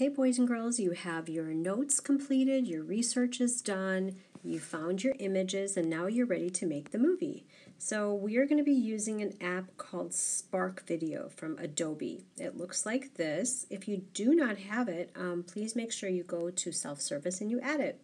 Okay, boys and girls, you have your notes completed, your research is done, you found your images, and now you're ready to make the movie. So we are going to be using an app called Spark Video from Adobe. It looks like this. If you do not have it, please make sure you go to self-service and you add it.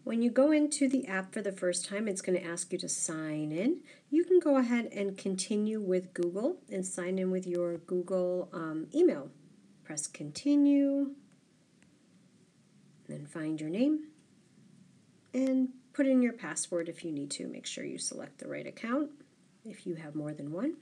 When you go into the app for the first time, it's going to ask you to sign in. You can go ahead and continue with Google and sign in with your Google email. Press continue, then find your name, and put in your password if you need to. Make sure you select the right account if you have more than one.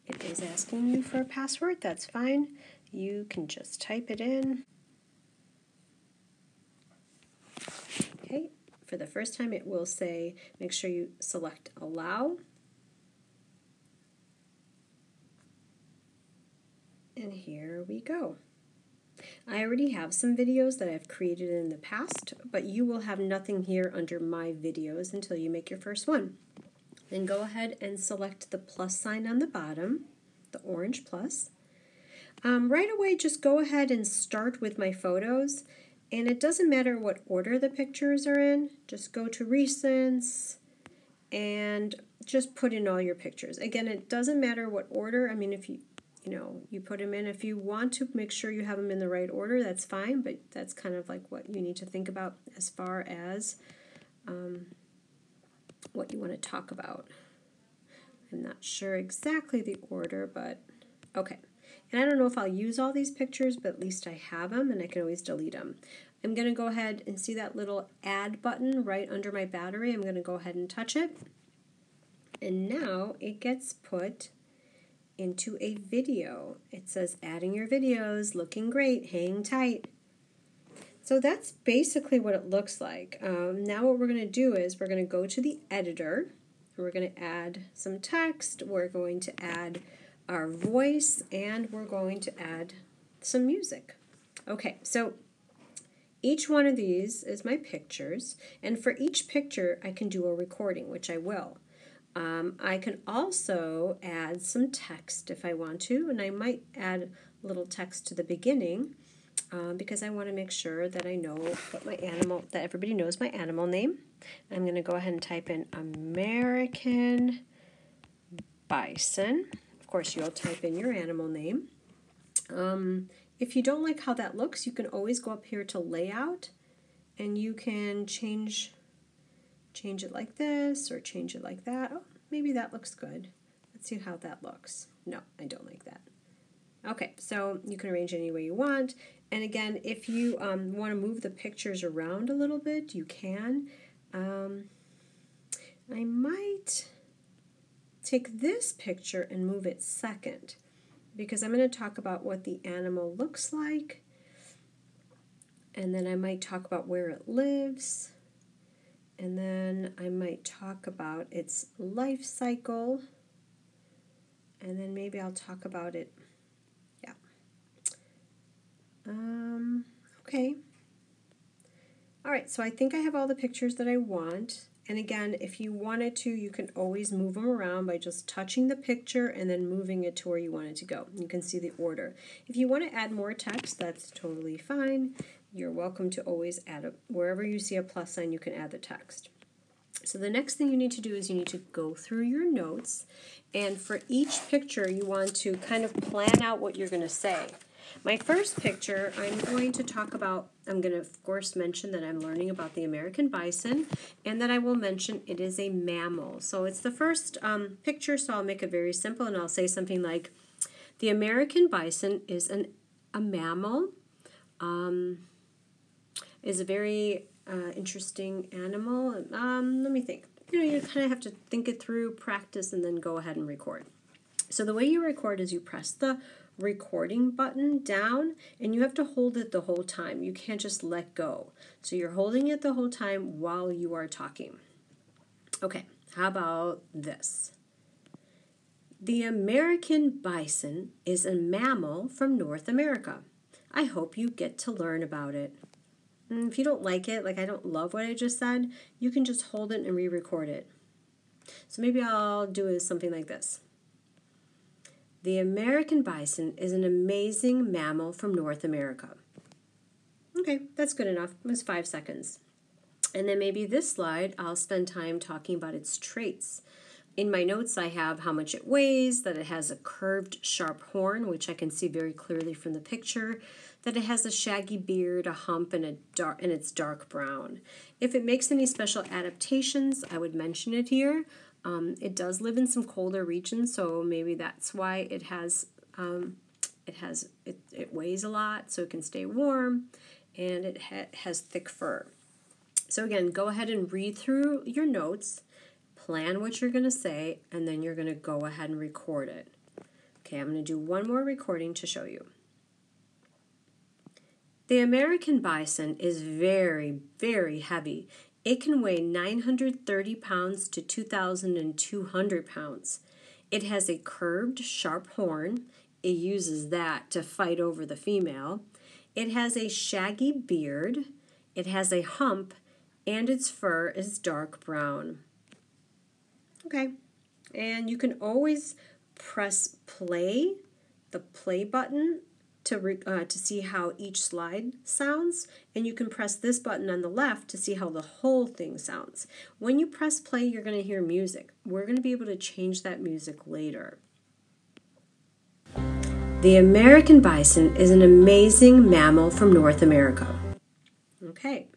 It is asking you for a password, that's fine. You can just type it in. Okay, for the first time it will say, make sure you select allow. And here we go. I already have some videos that I've created in the past, but you will have nothing here under my videos until you make your first one. Then go ahead and select the plus sign on the bottom, the orange plus. Right away, just go ahead and start with my photos. And it doesn't matter what order the pictures are in. Just go to Recents and just put in all your pictures. Again, it doesn't matter what order. I mean, if you put them in. If you want to make sure you have them in the right order, that's fine, but that's kind of like what you need to think about as far as what you want to talk about. I'm not sure exactly the order, but okay. And I don't know if I'll use all these pictures, but at least I have them, and I can always delete them. I'm going to go ahead and see that little add button right under my battery. I'm going to go ahead and touch it. And now it gets put into a video. It says adding your videos, looking great, hang tight. So that's basically what it looks like. Now what we're going to do is we're going to go to the editor. We're going to add some text, we're going to add our voice, and we're going to add some music. Okay, so each one of these is my pictures, and for each picture I can do a recording, which I will. I can also add some text if I want to, and I might add a little text to the beginning because I want to make sure that I know what my animal, that everybody knows my animal name. I'm going to go ahead and type in American Bison. Of course, you'll type in your animal name. If you don't like how that looks, you can always go up here to Layout, and you can change it like this or change it like that. Oh, maybe that looks good. Let's see how that looks. No, I don't like that. Okay, so you can arrange it any way you want. And again, if you want to move the pictures around a little bit, you can. I might take this picture and move it second, because I'm going to talk about what the animal looks like, and then I might talk about where it lives. And then I might talk about its life cycle, and then maybe I'll talk about it, yeah. Okay. All right, so I think I have all the pictures that I want. And again, if you wanted to, you can always move them around by just touching the picture and then moving it to where you want it to go. You can see the order. If you want to add more text, that's totally fine. You're welcome to always add it. Wherever you see a plus sign, you can add the text. So the next thing you need to do is you need to go through your notes, and for each picture you want to kind of plan out what you're going to say. My first picture, I'm going to talk about, I'm going to of course mention that I'm learning about the American bison, and that I will mention it is a mammal. So it's the first picture, so I'll make it very simple, and I'll say something like, the American bison is a mammal, is a very interesting animal. Let me think. You kind of have to think it through, practice, and then go ahead and record. So the way you record is you press the recording button down, and you have to hold it the whole time. You can't just let go. So you're holding it the whole time while you are talking. Okay, how about this? The American bison is a mammal from North America. I hope you get to learn about it. If you don't like it, like I don't love what I just said, you can just hold it and re-record it. So maybe I'll do something like this. The American bison is an amazing mammal from North America. Okay, that's good enough. It was 5 seconds. And then maybe this slide, I'll spend time talking about its traits. In my notes, I have how much it weighs, that it has a curved, sharp horn, which I can see very clearly from the picture, that it has a shaggy beard, a hump, and it's dark brown. If it makes any special adaptations, I would mention it here. It does live in some colder regions, so maybe that's why it weighs a lot, so it can stay warm, and it has thick fur. So again, go ahead and read through your notes, plan what you're going to say, and then you're going to go ahead and record it. Okay, I'm going to do one more recording to show you. The American bison is very, very heavy. It can weigh 930 pounds to 2,200 pounds. It has a curved, sharp horn. It uses that to fight over the female. It has a shaggy beard. It has a hump, and its fur is dark brown. Okay, and you can always press play, the play button, to see how each slide sounds, and you can press this button on the left to see how the whole thing sounds. When you press play, you're going to hear music. We're going to be able to change that music later. The American bison is an amazing mammal from North America. Okay.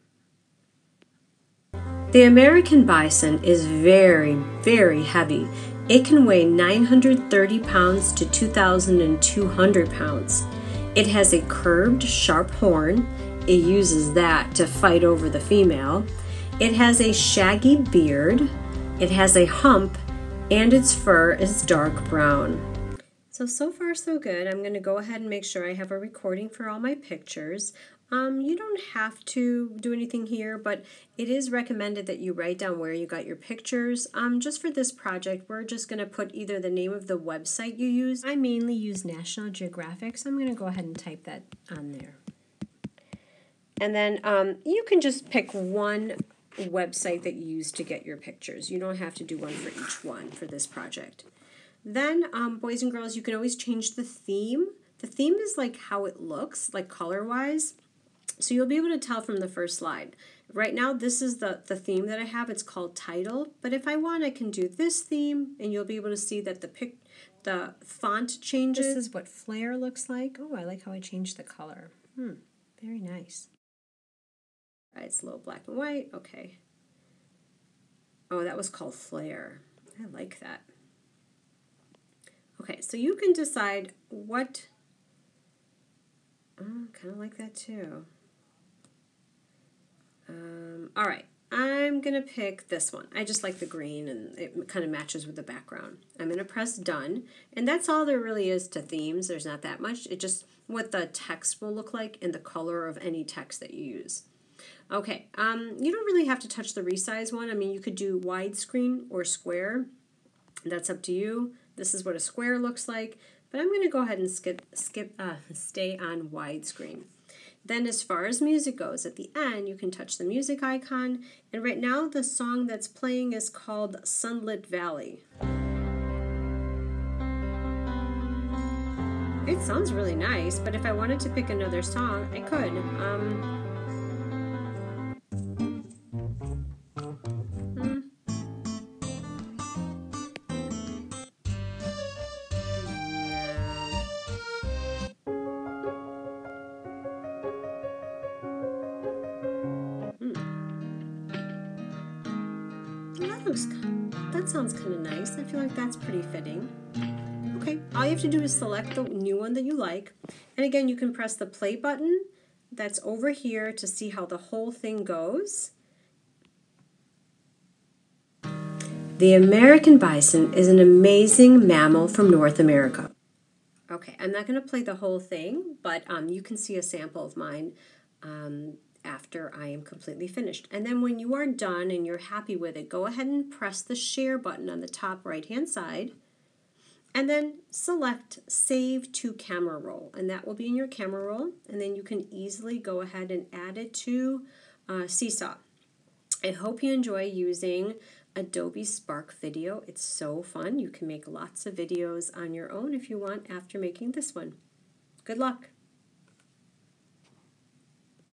The American bison is very, very heavy. It can weigh 930 pounds to 2,200 pounds. It has a curved, sharp horn. It uses that to fight over the female. It has a shaggy beard. It has a hump, and its fur is dark brown. So far so good. I'm going to go ahead and make sure I have a recording for all my pictures. You don't have to do anything here, but it is recommended that you write down where you got your pictures. Just for this project, we're just going to put either the name of the website you use. I mainly use National Geographic, so I'm going to go ahead and type that on there. And then you can just pick one website that you use to get your pictures. You don't have to do one for each one for this project. Then, boys and girls, you can always change the theme. The theme is like how it looks, like color-wise. So you'll be able to tell from the first slide. Right now, this is the theme that I have. It's called Title. But if I want, I can do this theme, and you'll be able to see that the font changes. This is what Flare looks like. Oh, I like how I changed the color. Very nice. All right, it's a little black and white. Okay. Oh, that was called Flare. I like that. Okay, so you can decide what... Oh, kind of like that too. All right, I'm going to pick this one. I just like the green, and it kind of matches with the background. I'm going to press Done, and that's all there really is to themes. There's not that much. It's just what the text will look like and the color of any text that you use. Okay, you don't really have to touch the resize one. I mean, you could do widescreen or square. That's up to you. This is what a square looks like, but I'm going to go ahead and stay on widescreen. Then as far as music goes, at the end you can touch the music icon, and right now the song that's playing is called Sunlit Valley. It sounds really nice, but if I wanted to pick another song, I could. That sounds kind of nice. I feel like that's pretty fitting. Okay, all you have to do is select the new one that you like. And again, you can press the play button that's over here to see how the whole thing goes. The American bison is an amazing mammal from North America. Okay, I'm not going to play the whole thing, but you can see a sample of mine after I am completely finished. And then when you are done and you're happy with it, go ahead and press the share button on the top right hand side, and then select Save to Camera Roll, and that will be in your camera roll, and then you can easily go ahead and add it to Seesaw. I hope you enjoy using Adobe Spark Video. It's so fun. You can make lots of videos on your own if you want after making this one. Good luck!